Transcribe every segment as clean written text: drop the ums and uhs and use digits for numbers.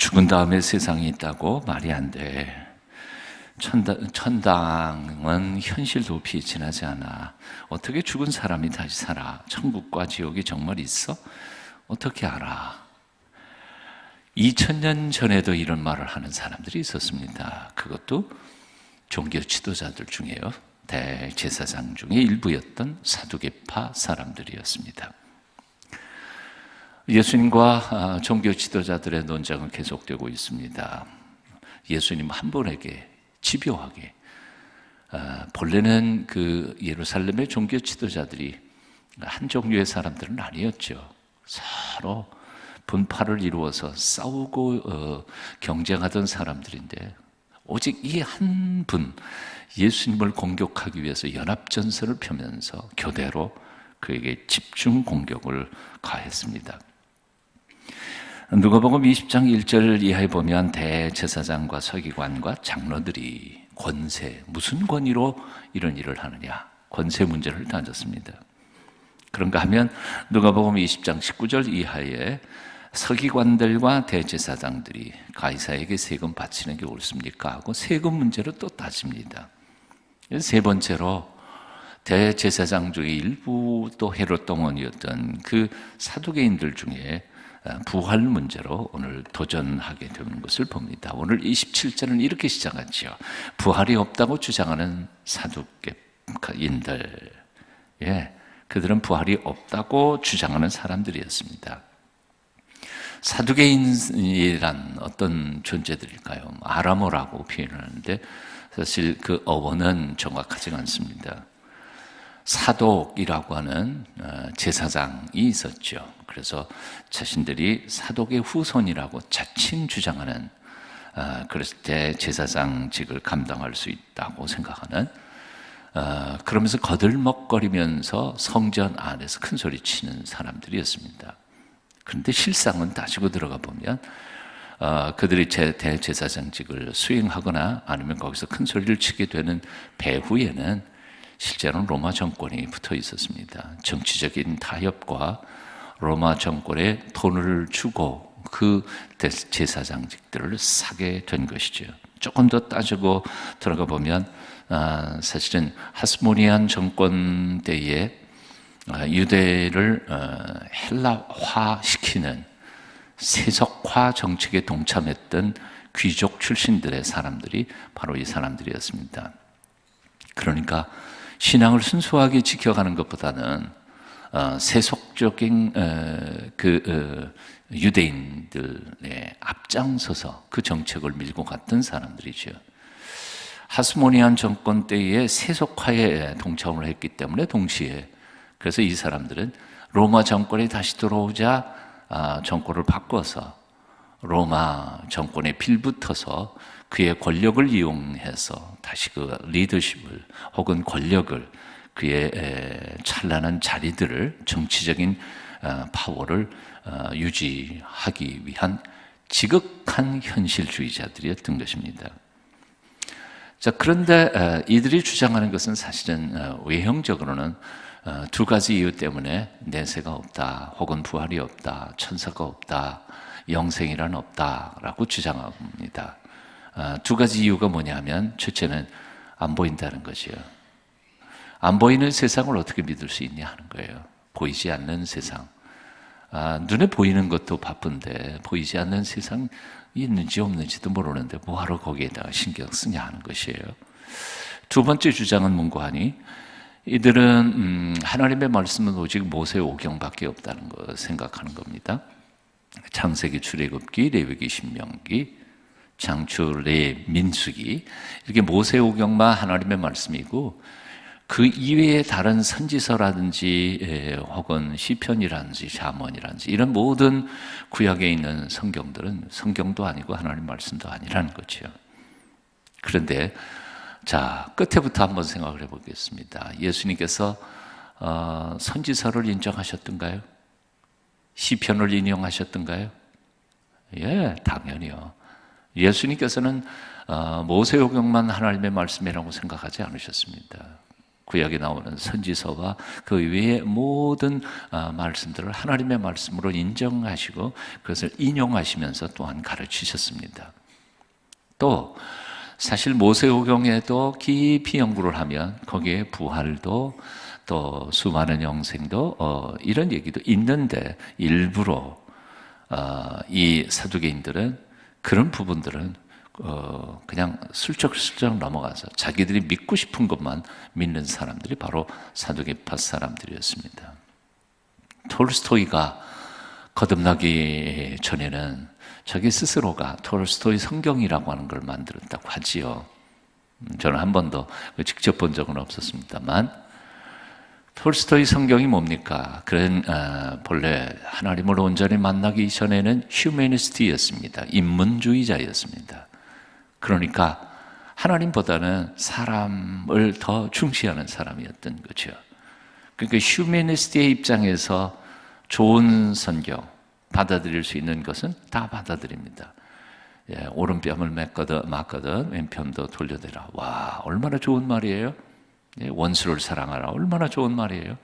죽은 다음에 세상이 있다고? 말이 안 돼. 천당은 현실 높이 지나지 않아. 어떻게 죽은 사람이 다시 살아? 천국과 지옥이 정말 있어? 어떻게 알아? 2000년 전에도 이런 말을 하는 사람들이 있었습니다. 그것도 종교 지도자들 중에요. 대제사장 중에 일부였던 사두개파 사람들이었습니다. 예수님과 종교 지도자들의 논쟁은 계속되고 있습니다. 예수님 한 분에게 집요하게, 본래는 그 예루살렘의 종교 지도자들이 한 종류의 사람들은 아니었죠. 서로 분파를 이루어서 싸우고 경쟁하던 사람들인데, 오직 이 한 분 예수님을 공격하기 위해서 연합전선을 펴면서 교대로 그에게 집중 공격을 가했습니다. 누가복음 20장 1절 이하에 보면 대제사장과 서기관과 장로들이 권세, 무슨 권위로 이런 일을 하느냐, 권세 문제를 따졌습니다. 그런가 하면 누가복음 20장 19절 이하에 서기관들과 대제사장들이 가이사에게 세금 바치는 게 옳습니까? 하고 세금 문제로 또 따집니다. 세 번째로 대제사장 중에 일부 또 헤롯 동원이었던 그 사두개인들 중에 부활 문제로 오늘 도전하게 되는 것을 봅니다. 오늘 27절은 이렇게 시작하죠. 부활이 없다고 주장하는 사두개인들, 그들은 부활이 없다고 주장하는 사람들이었습니다. 사두개인이란 어떤 존재들일까요? 아람어라고 표현을 하는데 사실 그 어원은 정확하지 않습니다. 사독이라고 하는 제사장이 있었죠. 그래서 자신들이 사독의 후손이라고 자칭 주장하는, 그랬을 때 제사장직을 감당할 수 있다고 생각하는, 그러면서 거들먹거리면서 성전 안에서 큰 소리 치는 사람들이었습니다. 그런데 실상은 따지고 들어가 보면 그들이 대제사장직을 수행하거나 아니면 거기서 큰 소리를 치게 되는 배후에는 실제로는 로마 정권이 붙어 있었습니다. 정치적인 타협과 로마 정권에 돈을 주고 그 제사장직들을 사게 된 것이죠. 조금 더 따지고 들어가 보면 사실은 하스모니안 정권 때에 유대를 헬라화시키는 세속화 정책에 동참했던 귀족 출신들의 사람들이 바로 이 사람들이었습니다. 그러니까 신앙을 순수하게 지켜가는 것보다는 세속적인 유대인들의 앞장서서 그 정책을 밀고 갔던 사람들이죠. 하스모니안 정권 때의 세속화에 동참을 했기 때문에 동시에, 그래서 이 사람들은 로마 정권이 다시 들어오자 정권을 바꿔서 로마 정권에 빌붙어서 그의 권력을 이용해서 다시 그 리더십을 혹은 권력을, 그의 찬란한 자리들을, 정치적인 파워를 유지하기 위한 지극한 현실주의자들이었던 것입니다. 자, 그런데 이들이 주장하는 것은 사실은 외형적으로는 두 가지 이유 때문에 내세가 없다, 혹은 부활이 없다, 천사가 없다, 영생이란 없다라고 주장합니다. 두 가지 이유가 뭐냐면, 첫째는 안 보인다는 거죠. 안 보이는 세상을 어떻게 믿을 수 있냐 하는 거예요. 보이지 않는 세상. 눈에 보이는 것도 바쁜데 보이지 않는 세상이 있는지 없는지도 모르는데 뭐하러 거기에다가 신경 쓰냐 하는 것이에요. 두 번째 주장은 뭔고 하니, 이들은 하나님의 말씀은 오직 모세 오경밖에 없다는 거 생각하는 겁니다. 창세기, 출애굽기, 레위기, 신명기, 장출, 레, 민수기, 이렇게 모세 오경만 하나님의 말씀이고 그 이외에 다른 선지서라든지 혹은 시편이라든지 잠언이라든지 이런 모든 구약에 있는 성경들은 성경도 아니고 하나님 말씀도 아니라는 거죠. 그런데 자, 끝에부터 한번 생각을 해보겠습니다. 예수님께서 선지서를 인정하셨던가요? 시편을 인용하셨던가요? 예, 당연히요. 예수님께서는 모세오경만 하나님의 말씀이라고 생각하지 않으셨습니다. 구약에 나오는 선지서와 그 외의 모든 말씀들을 하나님의 말씀으로 인정하시고 그것을 인용하시면서 또한 가르치셨습니다. 또 사실 모세오경에도 깊이 연구를 하면 거기에 부활도 또 수많은 영생도 이런 얘기도 있는데 일부러 이 사두개인들은 그런 부분들은 그냥 슬쩍슬쩍 넘어가서 자기들이 믿고 싶은 것만 믿는 사람들이 바로 사두개파 사람들이었습니다. 톨스토이가 거듭나기 전에는 자기 스스로가 톨스토이 성경이라고 하는 걸 만들었다고 하지요. 저는 한 번도 직접 본 적은 없었습니다만 톨스토이 성경이 뭡니까? 그런 본래 하나님을 온전히 만나기 전에는 휴머니스트였습니다. 인문주의자였습니다. 그러니까 하나님보다는 사람을 더 중시하는 사람이었던 거죠. 그러니까 휴머니스트의 입장에서 좋은 성경 받아들일 수 있는 것은 다 받아들입니다. 예, 오른뺨을 맞거든 왼편도 돌려대라. 와, 얼마나 좋은 말이에요. 예, 원수를 사랑하라. 얼마나 좋은 말이에요.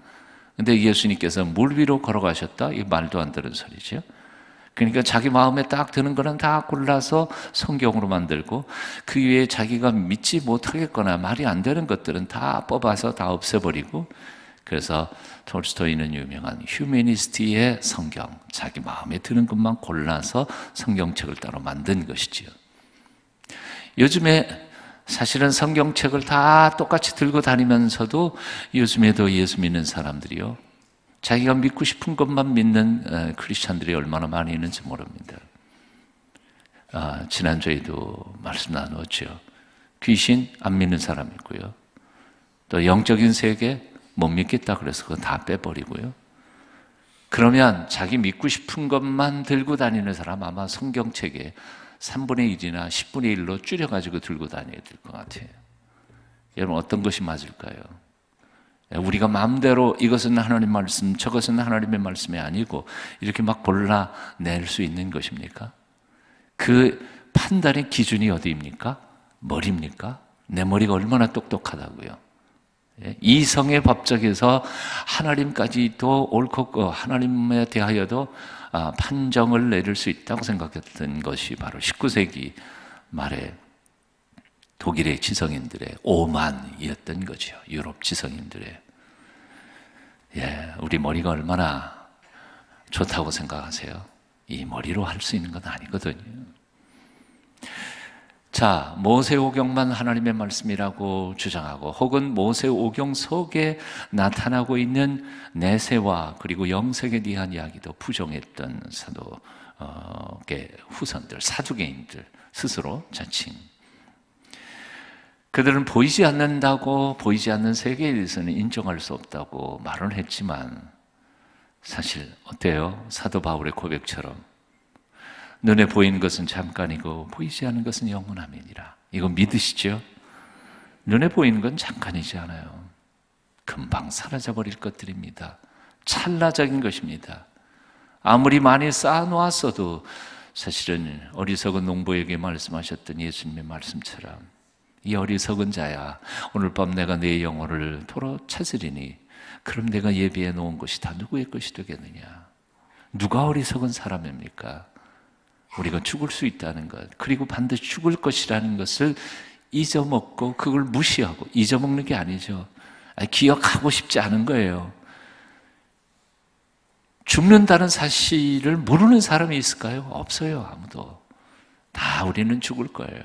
근데 예수님께서 물 위로 걸어가셨다? 이게 말도 안 되는 소리죠. 그러니까 자기 마음에 딱 드는 거는 다 골라서 성경으로 만들고 그 위에 자기가 믿지 못하겠거나 말이 안 되는 것들은 다 뽑아서 다 없애버리고, 그래서 톨스토이는 유명한 휴머니스트의 성경, 자기 마음에 드는 것만 골라서 성경책을 따로 만든 것이지요. 요즘에 사실은 성경책을 다 똑같이 들고 다니면서도 요즘에도 예수 믿는 사람들이요, 자기가 믿고 싶은 것만 믿는 크리스찬들이 얼마나 많이 있는지 모릅니다. 지난주에도 말씀 나누었죠. 귀신 안 믿는 사람이 있고요, 또 영적인 세계 못 믿겠다 그래서 그거 다 빼버리고요. 그러면 자기 믿고 싶은 것만 들고 다니는 사람 아마 성경책에 3분의 1이나 10분의 1로 줄여가지고 들고 다녀야 될 것 같아요. 여러분, 어떤 것이 맞을까요? 우리가 마음대로 이것은 하나님 말씀, 저것은 하나님의 말씀이 아니고 이렇게 막 골라낼 수 있는 것입니까? 그 판단의 기준이 어디입니까? 머리입니까? 내 머리가 얼마나 똑똑하다고요? 이성의 법칙에서 하나님까지도 옳고 하나님에 대하여도 판정을 내릴 수 있다고 생각했던 것이 바로 19세기 말에 독일의 지성인들의 오만이었던 거죠. 유럽 지성인들의. 우리 머리가 얼마나 좋다고 생각하세요? 이 머리로 할 수 있는 건 아니거든요. 자, 모세오경만 하나님의 말씀이라고 주장하고, 혹은 모세오경 속에 나타나고 있는 내세와 그리고 영생에 대한 이야기도 부정했던 사도의 후손들, 사두개인들 스스로 자칭. 그들은 보이지 않는다고, 보이지 않는 세계에 대해서는 인정할 수 없다고 말을 했지만, 사실 어때요? 사도 바울의 고백처럼 눈에 보이는 것은 잠깐이고 보이지 않는 것은 영원함이니라. 이거 믿으시죠? 눈에 보이는 건 잠깐이지 않아요. 금방 사라져버릴 것들입니다. 찰나적인 것입니다. 아무리 많이 쌓아놓았어도 사실은 어리석은 농부에게 말씀하셨던 예수님의 말씀처럼, 이 어리석은 자야, 오늘 밤 내가 내 영혼을 도로 찾으리니 그럼 내가 예비해 놓은 것이 다 누구의 것이 되겠느냐. 누가 어리석은 사람입니까? 우리가 죽을 수 있다는 것, 그리고 반드시 죽을 것이라는 것을 잊어먹고 그걸 무시하고, 잊어먹는 게 아니죠. 기억하고 싶지 않은 거예요. 죽는다는 사실을 모르는 사람이 있을까요? 없어요. 아무도. 다 우리는 죽을 거예요.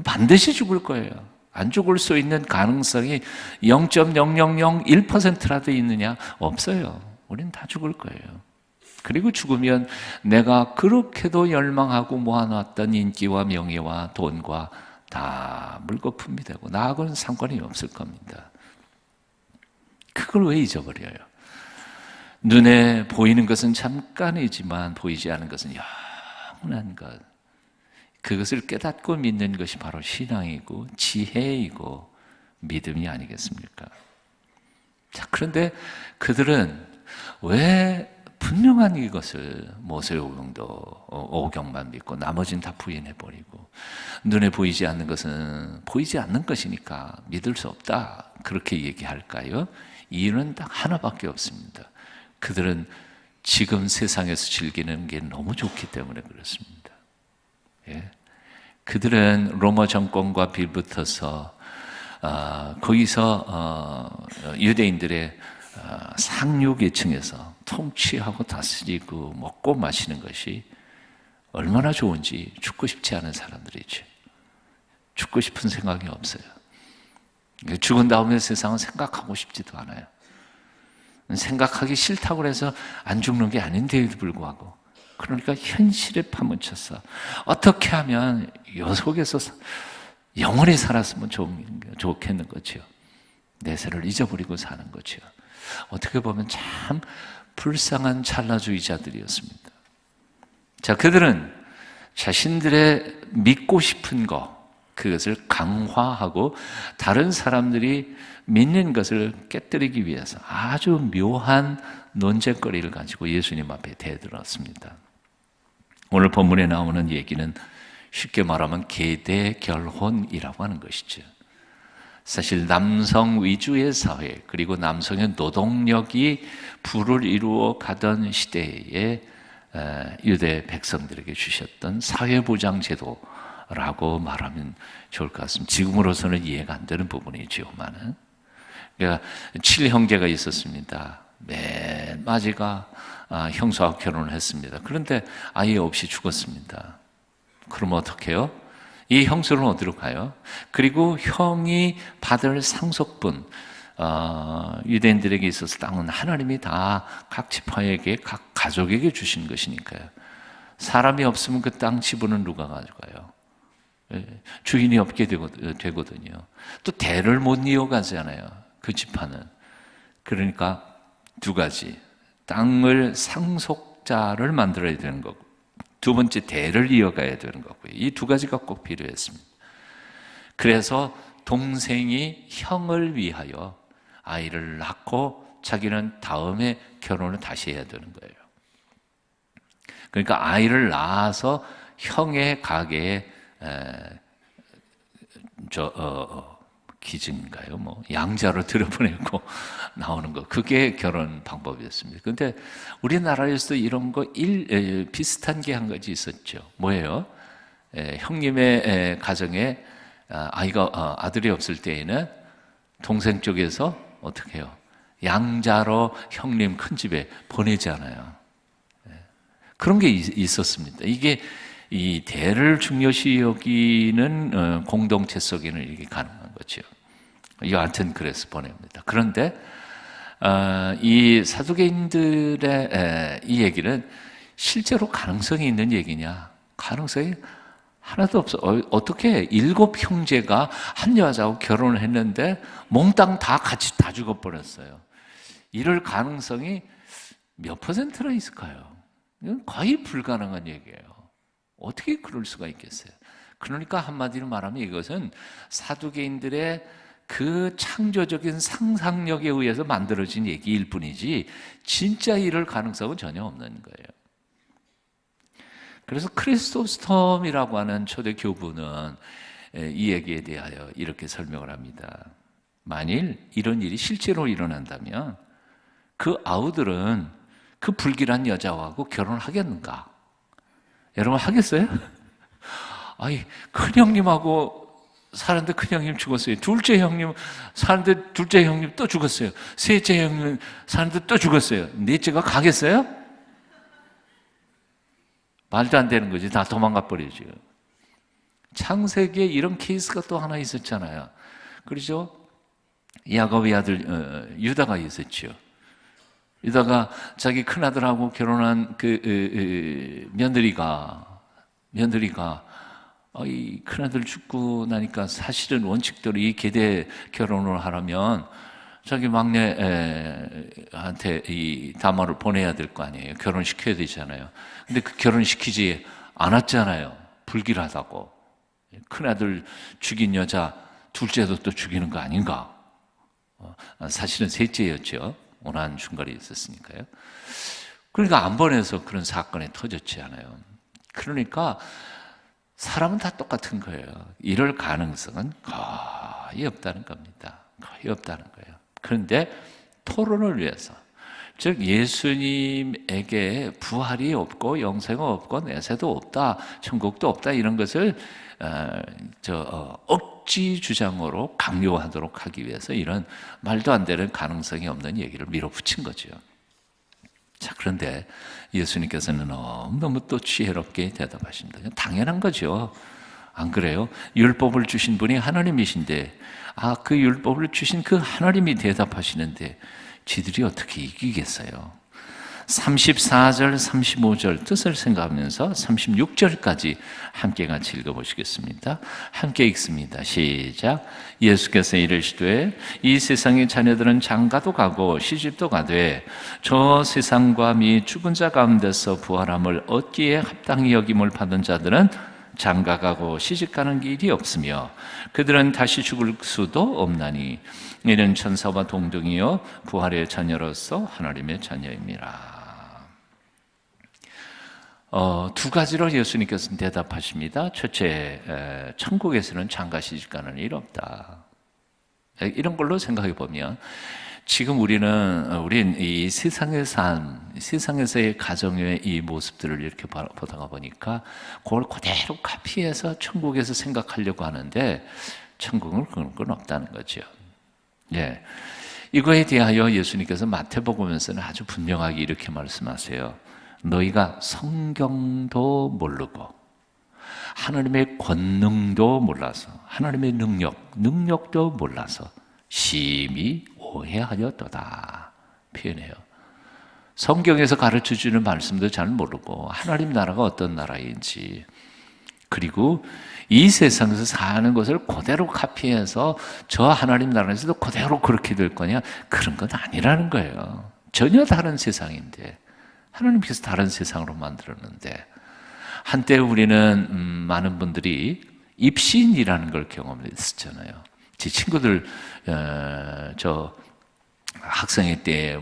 반드시 죽을 거예요. 안 죽을 수 있는 가능성이 0.0001%라도 있느냐? 없어요. 우리는 다 죽을 거예요. 그리고 죽으면 내가 그렇게도 열망하고 모아놨던 인기와 명예와 돈과 다 물거품이 되고 나하고는 상관이 없을 겁니다. 그걸 왜 잊어버려요? 눈에 보이는 것은 잠깐이지만 보이지 않은 것은 영원한 것. 그것을 깨닫고 믿는 것이 바로 신앙이고 지혜이고 믿음이 아니겠습니까? 자, 그런데 그들은 왜 분명한 이것을 모세오경도 오경만 믿고 나머지는 다 부인해버리고, 눈에 보이지 않는 것은 보이지 않는 것이니까 믿을 수 없다, 그렇게 얘기할까요? 이유는 딱 하나밖에 없습니다. 그들은 지금 세상에서 즐기는 게 너무 좋기 때문에 그렇습니다. 예. 그들은 로마 정권과 빌붙어서 거기서 유대인들의 상류계층에서 통치하고 다스리고 먹고 마시는 것이 얼마나 좋은지 죽고 싶지 않은 사람들이죠. 죽고 싶은 생각이 없어요. 죽은 다음에 세상은 생각하고 싶지도 않아요. 생각하기 싫다고 해서 안 죽는 게 아닌데도 불구하고, 그러니까 현실에 파묻혀서 어떻게 하면 요 속에서 영원히 살았으면 좋겠는 거죠. 내세를 잊어버리고 사는 거죠. 어떻게 보면 참 불쌍한 찰나주의자들이었습니다. 자, 그들은 자신들의 믿고 싶은 것, 그것을 강화하고 다른 사람들이 믿는 것을 깨뜨리기 위해서 아주 묘한 논쟁거리를 가지고 예수님 앞에 대들었습니다. 오늘 본문에 나오는 얘기는 쉽게 말하면 계대결혼이라고 하는 것이죠. 사실 남성 위주의 사회, 그리고 남성의 노동력이 부를 이루어 가던 시대에 유대 백성들에게 주셨던 사회보장 제도라고 말하면 좋을 것 같습니다. 지금으로서는 이해가 안 되는 부분이지요만은, 그러니까 7형제가 있었습니다. 맨 마지가 형수와 결혼을 했습니다. 그런데 아이 없이 죽었습니다. 그럼 어떻게 해요? 이 형수는 어디로 가요? 그리고 형이 받을 상속분, 유대인들에게 있어서 땅은 하나님이 다 각 지파에게, 각 가족에게 주신 것이니까요. 사람이 없으면 그 땅 지분은 누가 가져가요? 주인이 없게 되거든요. 또 대를 못 이어가잖아요, 그 지파는. 그러니까 두 가지, 땅을 상속자를 만들어야 되는 거고, 두 번째 대를 이어가야 되는 거고요. 이 두 가지가 꼭 필요했습니다. 그래서 동생이 형을 위하여 아이를 낳고 자기는 다음에 결혼을 다시 해야 되는 거예요. 그러니까 아이를 낳아서 형의 가게에 기증인가요? 양자로 들여보내고 나오는 거, 그게 결혼 방법이었습니다. 그런데 우리나라에서도 이런 거 비슷한 게 한 가지 있었죠. 뭐예요? 형님의 가정에 아들이 없을 때에는 동생 쪽에서 어떻게 해요? 양자로 형님 큰 집에 보내잖아요. 그런 게 있었습니다. 이게 이 대를 중요시 여기는 공동체 속에는 이게 가능한 거죠. 여하튼 그래서 보냅니다. 그런데 이 사두개인들의 이 얘기는 실제로 가능성이 있는 얘기냐? 가능성이 하나도 없어. 어떻게 7 형제가 한 여자하고 결혼을 했는데 몽땅 다 같이 다 죽어버렸어요. 이럴 가능성이 몇 %나 있을까요? 이건 거의 불가능한 얘기예요. 어떻게 그럴 수가 있겠어요? 그러니까 한마디로 말하면 이것은 사두개인들의 그 창조적인 상상력에 의해서 만들어진 얘기일 뿐이지 진짜 이럴 가능성은 전혀 없는 거예요. 그래서 크리스토스톰이라고 하는 초대 교부는 이 얘기에 대하여 이렇게 설명을 합니다. 만일 이런 일이 실제로 일어난다면 그 아우들은 그 불길한 여자하고 결혼하겠는가? 여러분 하겠어요? 아니, 큰형님하고 사는데 큰형님 죽었어요. 둘째 형님 사는데 둘째 형님 또 죽었어요. 셋째 형님 사는데 또 죽었어요. 넷째가 가겠어요? 말도 안 되는 거지. 다 도망가 버리죠. 창세기에 이런 케이스가 또 하나 있었잖아요. 그렇죠? 야곱의 아들 유다가 있었죠. 유다가 자기 큰아들하고 결혼한 그 며느리가 이 큰아들 죽고 나니까 사실은 원칙대로 이 계대 결혼을 하려면 자기 막내한테 이 다말을 보내야 될 거 아니에요. 결혼시켜야 되잖아요. 근데 그 결혼시키지 않았잖아요. 불길하다고. 큰아들 죽인 여자 둘째도 또 죽이는 거 아닌가? 사실은 셋째였죠. 오난 중간에 있었으니까요. 그러니까 안 보내서 그런 사건이 터졌지 않아요. 그러니까 사람은 다 똑같은 거예요. 이럴 가능성은 거의 없다는 겁니다. 거의 없다는 거예요. 그런데 토론을 위해서, 즉 예수님에게 부활이 없고 영생은 없고 내세도 없다, 천국도 없다, 이런 것을 억지 주장으로 강요하도록 하기 위해서 이런 말도 안 되는 가능성이 없는 얘기를 밀어붙인 거죠. 자, 그런데 예수님께서는 너무 또 지혜롭게 대답하십니다. 당연한 거죠. 안 그래요? 율법을 주신 분이 하나님이신데, 그 율법을 주신 그 하나님이 대답하시는데 지들이 어떻게 이기겠어요? 34절, 35절 뜻을 생각하면서 36절까지 함께 같이 읽어보시겠습니다. 함께 읽습니다. 시작. 예수께서 이르시되 이 세상의 자녀들은 장가도 가고 시집도 가되 저 세상과 미 죽은 자 가운데서 부활함을 얻기에 합당히 여김을 받은 자들은 장가가고 시집가는 길이 없으며 그들은 다시 죽을 수도 없나니 이는 천사와 동등이요 부활의 자녀로서 하나님의 자녀입니다. 두 가지로 예수님께서는 대답하십니다. 첫째, 천국에서는 장가 시집가는 일 없다. 이런 걸로 생각해 보면 지금 우린 이 세상에서의 가정의 이 모습들을 이렇게 보다가 보니까 그걸 그대로 카피해서 천국에서 생각하려고 하는데 천국은 그런 건 없다는 거죠. 예. 이거에 대하여 예수님께서 마태복음에서는 아주 분명하게 이렇게 말씀하세요. 너희가 성경도 모르고 하나님의 권능도 몰라서 하나님의 능력도 몰라서 심히 오해하였도다 표현해요. 성경에서 가르쳐주는 말씀도 잘 모르고 하나님 나라가 어떤 나라인지, 그리고 이 세상에서 사는 것을 그대로 카피해서 저 하나님 나라에서도 그대로 그렇게 될 거냐, 그런 건 아니라는 거예요. 전혀 다른 세상인데 하나님께서 다른 세상으로 만들었는데, 한때 우리는 많은 분들이 입신이라는 걸 경험했었잖아요. 제 친구들 저 학생회 때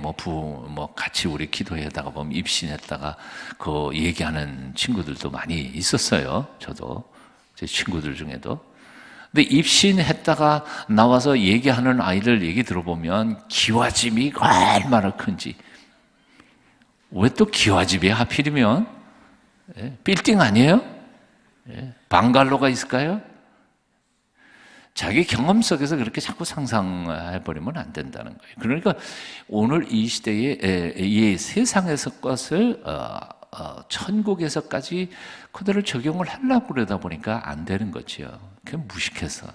같이 우리 기도회에다가 보면 입신했다가 그 얘기하는 친구들도 많이 있었어요. 저도 제 친구들 중에도. 근데 입신했다가 나와서 얘기하는 아이들 얘기 들어보면 기와집이 얼마나 큰지. 왜 또 기와집이야 하필이면? 빌딩 아니에요? 방갈로가 있을까요? 자기 경험 속에서 그렇게 자꾸 상상해버리면 안 된다는 거예요. 그러니까 오늘 이 시대에 이 세상에서 것을 천국에서까지 그대로 적용을 하려고 그러다 보니까 안 되는 거죠. 그냥 무식해서.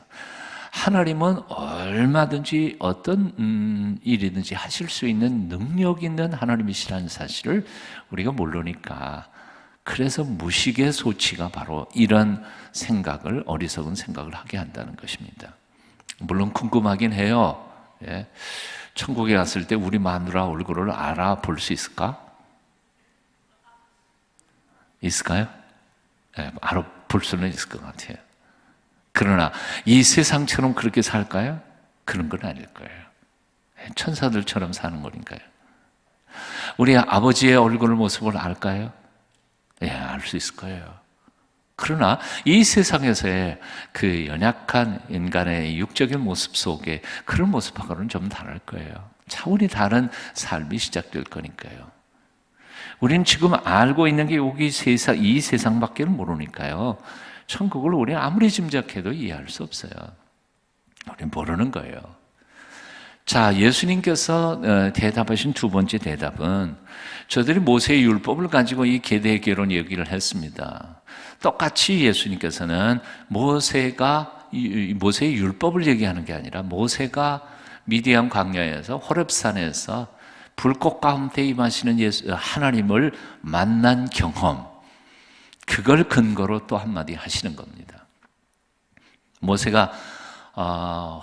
하나님은 얼마든지 어떤 일이든지 하실 수 있는 능력 있는 하나님이시라는 사실을 우리가 모르니까, 그래서 무식의 소치가 바로 이런 생각을, 어리석은 생각을 하게 한다는 것입니다. 물론 궁금하긴 해요. 예. 천국에 갔을 때 우리 마누라 얼굴을 알아볼 수 있을까? 있을까요? 예, 알아볼 수는 있을 것 같아요. 그러나 이 세상처럼 그렇게 살까요? 그런 건 아닐 거예요. 천사들처럼 사는 거니까요. 우리 아버지의 얼굴 모습을 알까요? 예, 알 수 있을 거예요. 그러나 이 세상에서의 그 연약한 인간의 육적인 모습 속에 그런 모습하고는 좀 다를 거예요. 차원이 다른 삶이 시작될 거니까요. 우리는 지금 알고 있는 게 이 세상밖에 모르니까요. 천국을 우리는 아무리 짐작해도 이해할 수 없어요. 우리는 모르는 거예요. 자, 예수님께서 대답하신 두 번째 대답은, 저들이 모세의 율법을 가지고 이 계대결혼 얘기를 했습니다. 똑같이 예수님께서는 모세의 율법을 얘기하는 게 아니라 모세가 미디안 광야에서 호렙산에서 불꽃 가운데 임하시는 하나님을 만난 경험, 그걸 근거로 또 한마디 하시는 겁니다. 모세가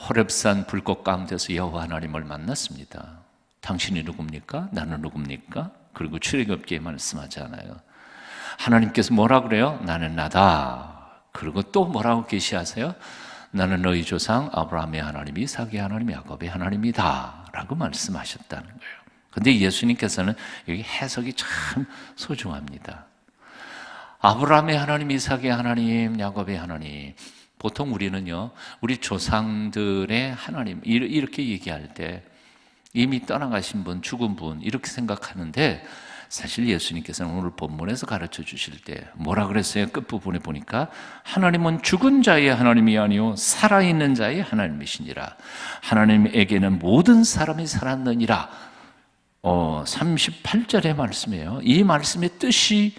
호렙산 불꽃 가운데서 여호와 하나님을 만났습니다. 당신이 누굽니까? 나는 누굽니까? 그리고 출애굽기에 말씀하잖아요. 하나님께서 뭐라 그래요? 나는 나다. 그리고 또 뭐라고 계시하세요? 나는 너희 조상 아브라함의 하나님, 이삭의 하나님, 야곱의 하나님이다 라고 말씀하셨다는 거예요. 근데 예수님께서는 여기 해석이 참 소중합니다. 아브라함의 하나님, 이삭의 하나님, 야곱의 하나님. 보통 우리는요, 우리 조상들의 하나님 이렇게 얘기할 때 이미 떠나가신 분, 죽은 분 이렇게 생각하는데, 사실 예수님께서는 오늘 본문에서 가르쳐 주실 때 뭐라 그랬어요? 끝부분에 보니까 하나님은 죽은 자의 하나님이 아니요 살아있는 자의 하나님이시니라. 하나님에게는 모든 사람이 살았느니라. 38절의 말씀이에요. 이 말씀의 뜻이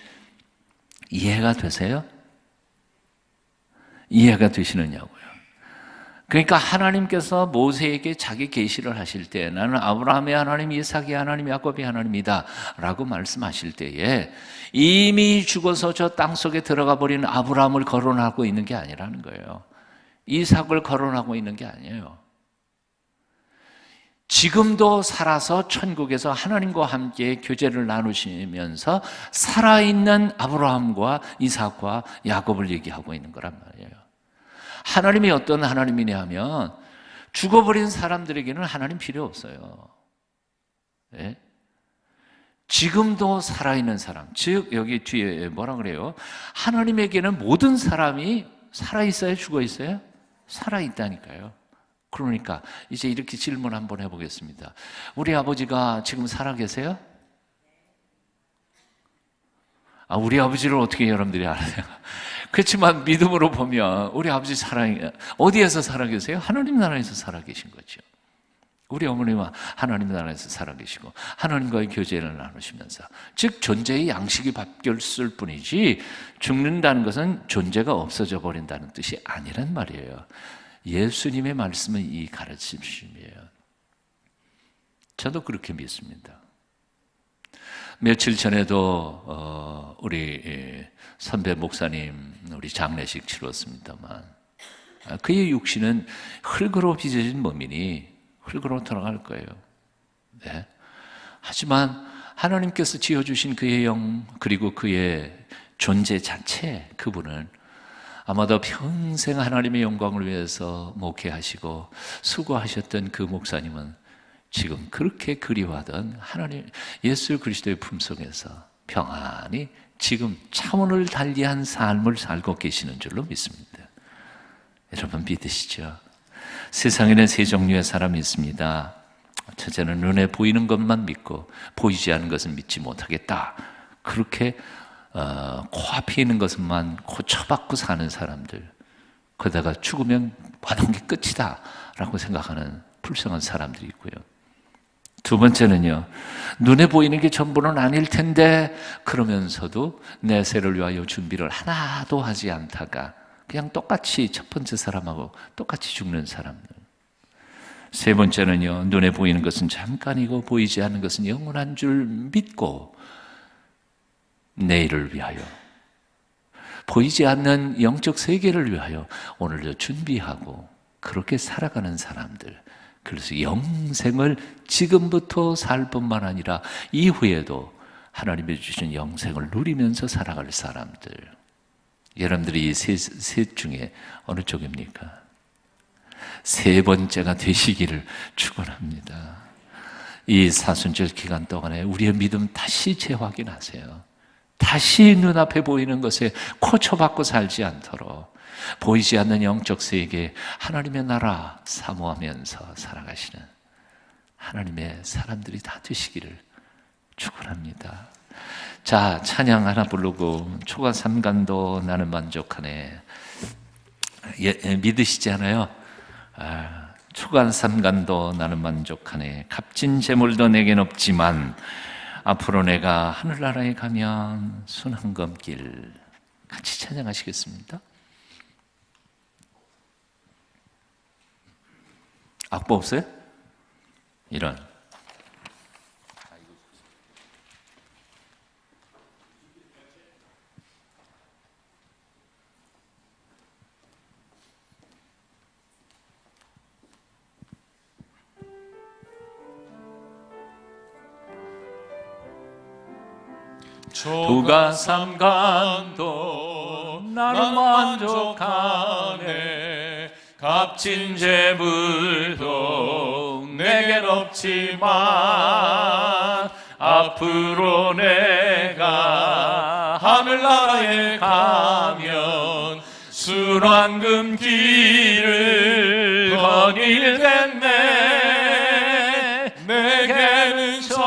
이해가 되세요? 이해가 되시느냐고요. 그러니까 하나님께서 모세에게 자기 계시를 하실 때 나는 아브라함의 하나님, 이삭의 하나님, 야곱의 하나님이다 라고 말씀하실 때에 이미 죽어서 저 땅속에 들어가 버린 아브라함을 거론하고 있는 게 아니라는 거예요. 이삭을 거론하고 있는 게 아니에요. 지금도 살아서 천국에서 하나님과 함께 교제를 나누시면서 살아있는 아브라함과 이삭과 야곱을 얘기하고 있는 거란 말이에요. 하나님이 어떤 하나님이냐 하면 죽어버린 사람들에게는 하나님 필요 없어요. 네? 지금도 살아있는 사람, 즉 여기 뒤에 뭐라 그래요? 하나님에게는 모든 사람이 살아있어요? 죽어있어요? 살아있다니까요. 그러니까 이제 이렇게 질문 한번 해보겠습니다. 우리 아버지가 지금 살아 계세요? 우리 아버지를 어떻게 여러분들이 알아요? 그렇지만 믿음으로 보면 우리 아버지 어디에서 살아 계세요? 하나님 나라에서 살아 계신 거죠. 우리 어머님은 하나님 나라에서 살아 계시고 하나님과의 교제를 나누시면서, 즉 존재의 양식이 바뀌었을 뿐이지 죽는다는 것은 존재가 없어져 버린다는 뜻이 아니란 말이에요. 예수님의 말씀은 이 가르침이에요. 저도 그렇게 믿습니다. 며칠 전에도 우리 선배 목사님 우리 장례식 치렀습니다만 그의 육신은 흙으로 빚어진 몸이니 흙으로 돌아갈 거예요. 네. 하지만 하나님께서 지어주신 그의 영 그리고 그의 존재 자체, 그분은 아마도 평생 하나님의 영광을 위해서 목회하시고 수고하셨던 그 목사님은 지금 그렇게 그리워하던 하나님 예수 그리스도의 품속에서 평안히 지금 차원을 달리한 삶을 살고 계시는 줄로 믿습니다. 여러분 믿으시죠? 세상에는 세 종류의 사람이 있습니다. 첫째는 눈에 보이는 것만 믿고 보이지 않는 것은 믿지 못하겠다. 그렇게 코앞에 있는 것만 고쳐받고 사는 사람들, 그러다가 죽으면 모든 게 끝이다 라고 생각하는 불쌍한 사람들이 있고요. 두 번째는요, 눈에 보이는 게 전부는 아닐 텐데 그러면서도 내세를 위하여 준비를 하나도 하지 않다가 그냥 똑같이 첫 번째 사람하고 똑같이 죽는 사람들. 세 번째는요, 눈에 보이는 것은 잠깐이고 보이지 않는 것은 영원한 줄 믿고 내일을 위하여, 보이지 않는 영적 세계를 위하여 오늘도 준비하고 그렇게 살아가는 사람들. 그래서 영생을 지금부터 살 뿐만 아니라 이후에도 하나님이 주신 영생을 누리면서 살아갈 사람들. 여러분들이 이 셋 중에 어느 쪽입니까? 세 번째가 되시기를 축원합니다. 이 사순절 기간 동안에 우리의 믿음 다시 재확인하세요. 다시 눈앞에 보이는 것에 코쳐박고 살지 않도록 보이지 않는 영적 세계, 하나님의 나라 사모하면서 살아가시는 하나님의 사람들이 다 되시기를 축원합니다. 자, 찬양 하나 부르고 초가 삼간도 나는 만족하네. 믿으시지 않아요? 초간 삼간도 나는 만족하네. 값진 재물도 내겐 없지만 앞으로 내가 하늘나라에 가면 순한검길. 같이 찬양하시겠습니다. 악보 없어요? 이런. 초가 삼간도 나는 만족하네. 값진 재물도 내겐 없지만 앞으로 내가 하늘나라에 가면 순환금 길을 거닐겠네. 내게는 저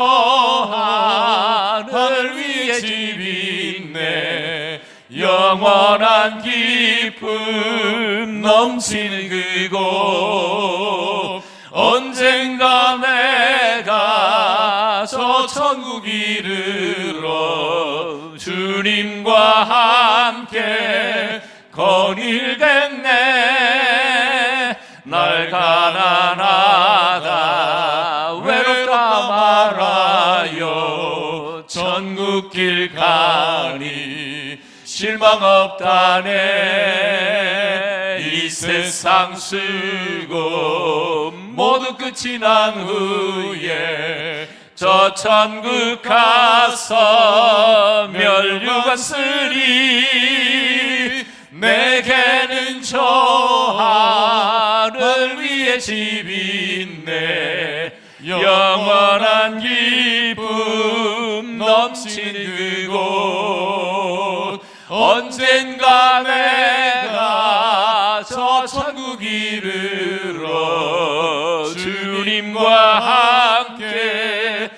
하늘 위에 집이 있네. 영원한 기쁨 넘치는 그곳. 언젠가 내가 저 천국 이르러 주님과 함께 거닐겠네. 날 가난하다 외롭다 말아요. 천국길 가니 실망 없다네. 이 세상 쓰고 모두 끝이 난 후에 저 천국 가서 멸류관 쓰리. 내게는 저 하늘 위에 집이 있네. 영원한 기쁨 넘치는 그곳. 언젠가 내가 저 천국 이르러 주님과 함께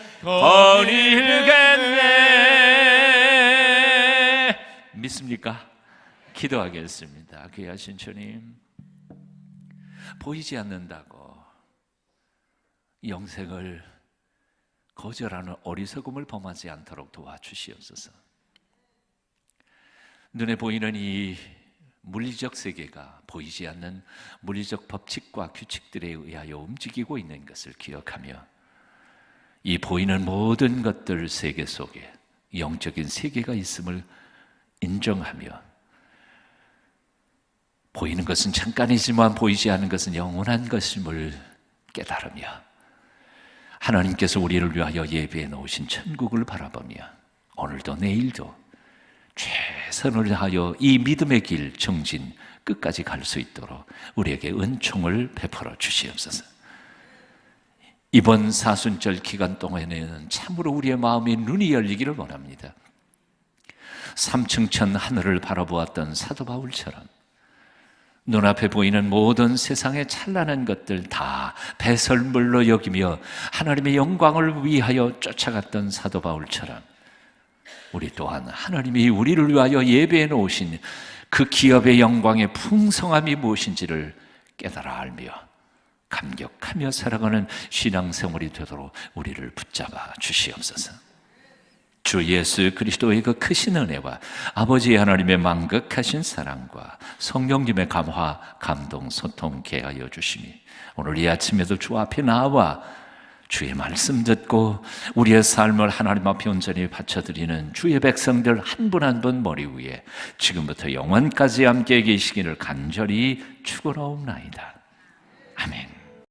거닐겠네. 믿습니까? 기도하겠습니다. 귀하신 주님, 보이지 않는다고 영생을 거절하는 어리석음을 범하지 않도록 도와주시옵소서. 눈에 보이는 이 물리적 세계가 보이지 않는 물리적 법칙과 규칙들에 의하여 움직이고 있는 것을 기억하며 이 보이는 모든 것들 세계 속에 영적인 세계가 있음을 인정하며 보이는 것은 잠깐이지만 보이지 않는 것은 영원한 것임을 깨달으며 하나님께서 우리를 위하여 예비해 놓으신 천국을 바라보며 오늘도 내일도 최선을 다하여 이 믿음의 길 정진 끝까지 갈 수 있도록 우리에게 은총을 베풀어 주시옵소서. 이번 사순절 기간 동안에는 참으로 우리의 마음의 눈이 열리기를 원합니다. 삼층천 하늘을 바라보았던 사도 바울처럼 눈앞에 보이는 모든 세상의 찬란한 것들 다 배설물로 여기며 하나님의 영광을 위하여 쫓아갔던 사도 바울처럼 우리 또한 하나님이 우리를 위하여 예배해 놓으신 그 기업의 영광의 풍성함이 무엇인지를 깨달아 알며 감격하며 살아가는 신앙생활이 되도록 우리를 붙잡아 주시옵소서. 주 예수 그리스도의 그 크신 은혜와 아버지 하나님의 만극하신 사랑과 성령님의 감화, 감동, 소통, 개하여 주시니 오늘 이 아침에도 주 앞에 나와 주의 말씀 듣고 우리의 삶을 하나님 앞에 온전히 바쳐드리는 주의 백성들 한 분 한 분 머리 위에 지금부터 영원까지 함께 계시기를 간절히 축원하옵나이다.